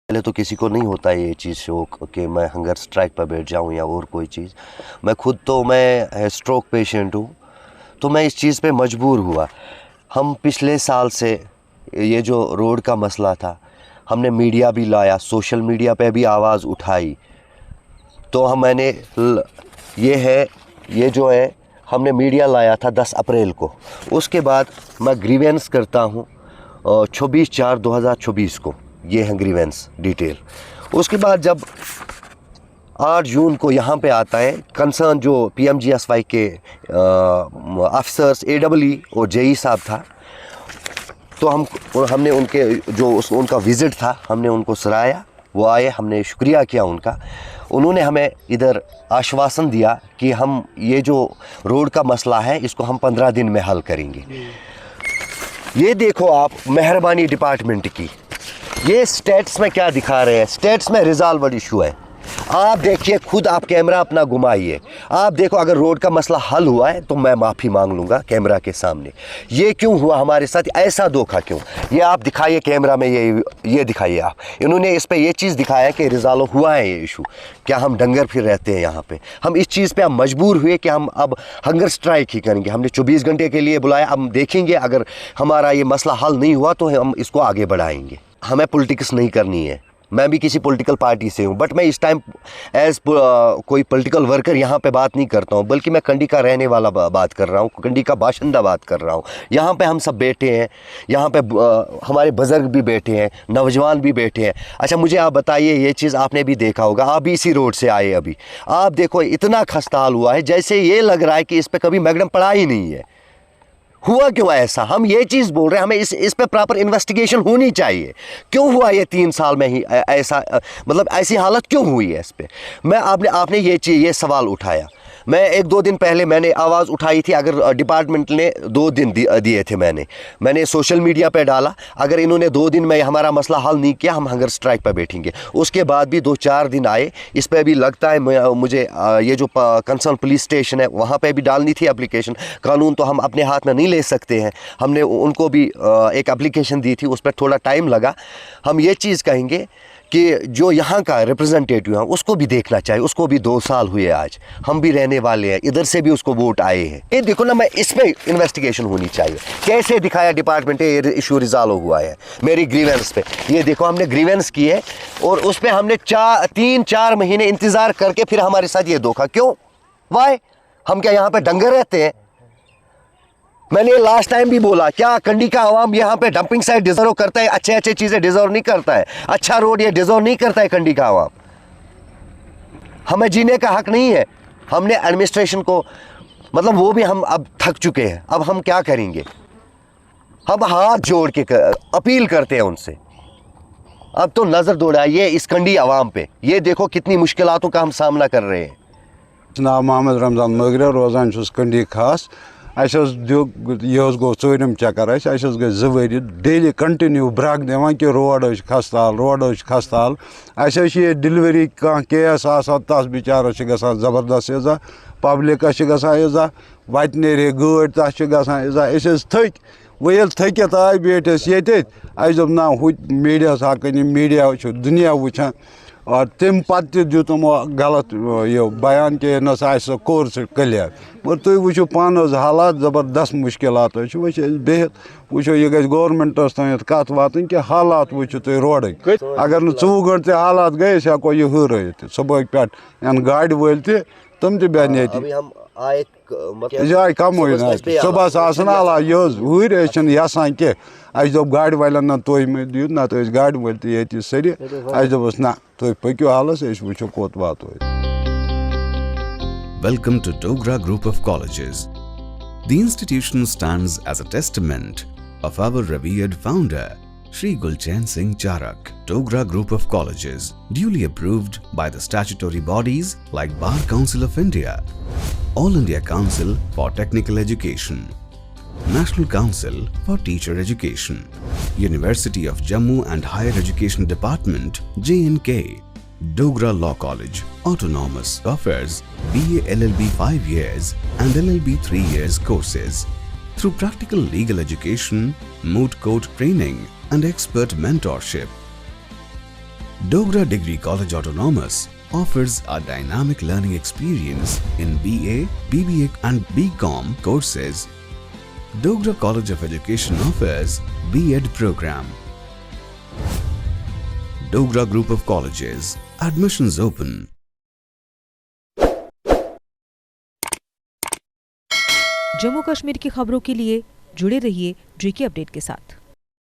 पहले तो किसी को नहीं होता ये चीज़ शौक कि मैं हंगर स्ट्राइक पर बैठ जाऊं या और कोई चीज़। मैं खुद तो मैं स्ट्रोक पेशेंट हूं, तो मैं इस चीज़ पे मजबूर हुआ। हम पिछले साल से ये जो रोड का मसला था, हमने मीडिया भी लाया, सोशल मीडिया पे भी आवाज़ उठाई। तो मैंने ये जो है हमने मीडिया लाया था 10 अप्रैल को। उसके बाद मैं ग्रीवेंस करता हूँ 24/4/2024 को, ये है ग्रीवेंस डिटेल। उसके बाद जब 8 जून को यहाँ पे आता है कंसर्न जो PMGSY के अफसर्स AEE और JE साहब था, तो हमने उनका विज़िट था, हमने उनको सराहा। वो आए, हमने शुक्रिया किया उनका। उन्होंने हमें इधर आश्वासन दिया कि हम ये जो रोड का मसला है इसको हम 15 दिन में हल करेंगे। ये देखो आप मेहरबानी डिपार्टमेंट की, ये स्टेट्स में क्या दिखा रहे हैं। स्टेट्स में रिजॉल्व्ड इशू है। आप देखिए, खुद आप कैमरा अपना घुमाइए, आप देखो अगर रोड का मसला हल हुआ है तो मैं माफ़ी मांग लूँगा कैमरा के सामने। ये क्यों हुआ हमारे साथ, ऐसा धोखा क्यों? ये आप दिखाइए कैमरा में, ये दिखाइए आप। इन्होंने इस पे ये चीज़ दिखाया कि रिजॉल्व हुआ है ये इशू। क्या हम डंगर फिर रहते हैं यहाँ पे? हम इस चीज़ पे हम मजबूर हुए कि हम अब हंगर स्ट्राइक ही करेंगे। हमने 24 घंटे के लिए बुलाया। हम देखेंगे अगर हमारा ये मसला हल नहीं हुआ तो हम इसको आगे बढ़ाएंगे। हमें पॉलिटिक्स नहीं करनी है। मैं भी किसी पॉलिटिकल पार्टी से हूँ, बट मैं इस टाइम एज कोई पॉलिटिकल वर्कर यहाँ पे बात नहीं करता हूँ, बल्कि मैं कंडी का रहने वाला बात कर रहा हूँ, कंडी का बाशिंदा बात कर रहा हूँ। यहाँ पे हम सब बैठे हैं, यहाँ पे हमारे बुजुर्ग भी बैठे हैं, नौजवान भी बैठे हैं। अच्छा मुझे आप बताइए, ये चीज़ आपने भी देखा होगा, आप भी इसी रोड से आए अभी। आप देखो इतना खस्ताहाल हुआ है, जैसे ये लग रहा है कि इस पर कभी मैग्डम पड़ा ही नहीं है। हुआ क्यों ऐसा? हम ये चीज़ बोल रहे हैं, हमें इस पे प्रॉपर इन्वेस्टिगेशन होनी चाहिए। क्यों हुआ ये 3 साल में ही ऐसा, मतलब ऐसी हालत क्यों हुई है इस पे? आपने ये सवाल उठाया। मैं 1-2 दिन पहले मैंने आवाज़ उठाई थी। अगर डिपार्टमेंट ने 2 दिन दिए थे, मैंने सोशल मीडिया पे डाला, अगर इन्होंने 2 दिन में हमारा मसला हल नहीं किया, हम हंगर स्ट्राइक पर बैठेंगे। उसके बाद भी 2-4 दिन आए। इस पर भी लगता है मुझे ये जो कंसर्न पुलिस स्टेशन है वहाँ पे भी डालनी थी एप्लीकेशन। कानून तो हम अपने हाथ में नहीं ले सकते हैं। हमने उनको भी एक एप्लीकेशन दी थी, उस पर थोड़ा टाइम लगा। हम ये चीज़ कहेंगे कि जो यहाँ का रिप्रेजेंटेटिव है उसको भी देखना चाहिए। उसको भी 2 साल हुए आज, हम भी रहने वाले हैं, इधर से भी उसको वोट आए हैं। ये देखो ना, मैं इस पे इन्वेस्टिगेशन होनी चाहिए। कैसे दिखाया डिपार्टमेंट ये इशू रिजॉल्व हुआ है मेरी ग्रीवेंस पे? ये देखो हमने ग्रीवेंस की है और उस पर हमने 3-4 महीने इंतज़ार करके फिर हमारे साथ ये धोखा क्यों? वाई? हम क्या यहाँ पे डंगर रहते हैं? मैंने लास्ट टाइम भी बोला, क्या कंडी का आवाम यहाँ पे डंपिंग साइट डिजर्व करता है? अच्छे चीज़ें डिजर्व नहीं करता है? अच्छा रोड ये डिजर्व नहीं करता है कंडी का आवाम? हमें जीने का हक नहीं है? हमने एडमिनिस्ट्रेशन को, मतलब वो भी हम अब थक चुके हैं। अब हम क्या करेंगे? हम हाथ जोड़ के अपील करते हैं उनसे, अब तो नज़र दौड़ाइए इस कंडी आवाम पे। ये देखो कितनी मुश्किलातों का हम सामना कर रहे हैं। नाम मोहम्मद रमजान मोगरे, रोजान कंडी खास। यह गो 4म चक्कर। गई 2 वरी डेली कंटिन्यू ब्रक दिवान कि रोड खस्ताल। ये डिलीवरी कह केस तस बिचारस जबरदस्त इजा, पब्लिकस इजा, वत नेरे गाड़ तस इजा। थक वो थकित आए बैठस ये दोप ना हु मीडिया हकनी, मीडिया दुनिया वुचान। और तम पे दुतमो गलत ये बयान कि नसा कोर क्लियर। मगर तुम वो पान हालात जबरदस्त मुश्किलात बिहत वो यह गई गवर्नमेंटस तक कत वातन कि हालात वो तुम रोड। अगर न 24 घंटे हालात गए हेको यह हर सुबह पे गाड़ वल तम बहन जाए कम सुबह आला हर यसान कि दोप गाड़ वालन ना तुम दियो ना तो गाड़ वल ये सर। दोपस ना तुम पक्यो हालस वो कोत वात। Welcome to Dogra Group of Colleges. The institution stands as a testament of our revered founder, Shri Gulchain Singh Charak. Dogra Group of Colleges, duly approved by the statutory bodies like Bar Council of India, All India Council for Technical Education, National Council for Teacher Education, University of Jammu and Higher Education Department, J&K, Dogra Law College, Autonomous, offers BA LLB 5 years and LLB 3 years courses. Through practical legal education, moot court training and expert mentorship, Dogra Degree College Autonomous offers a dynamic learning experience in BA, BBA and BCom courses. Dogra College of Education offers B.Ed program. Dogra Group of Colleges. Admissions open. Jammu Kashmir की खबरों के लिए जुड़े रहिए JK update के साथ।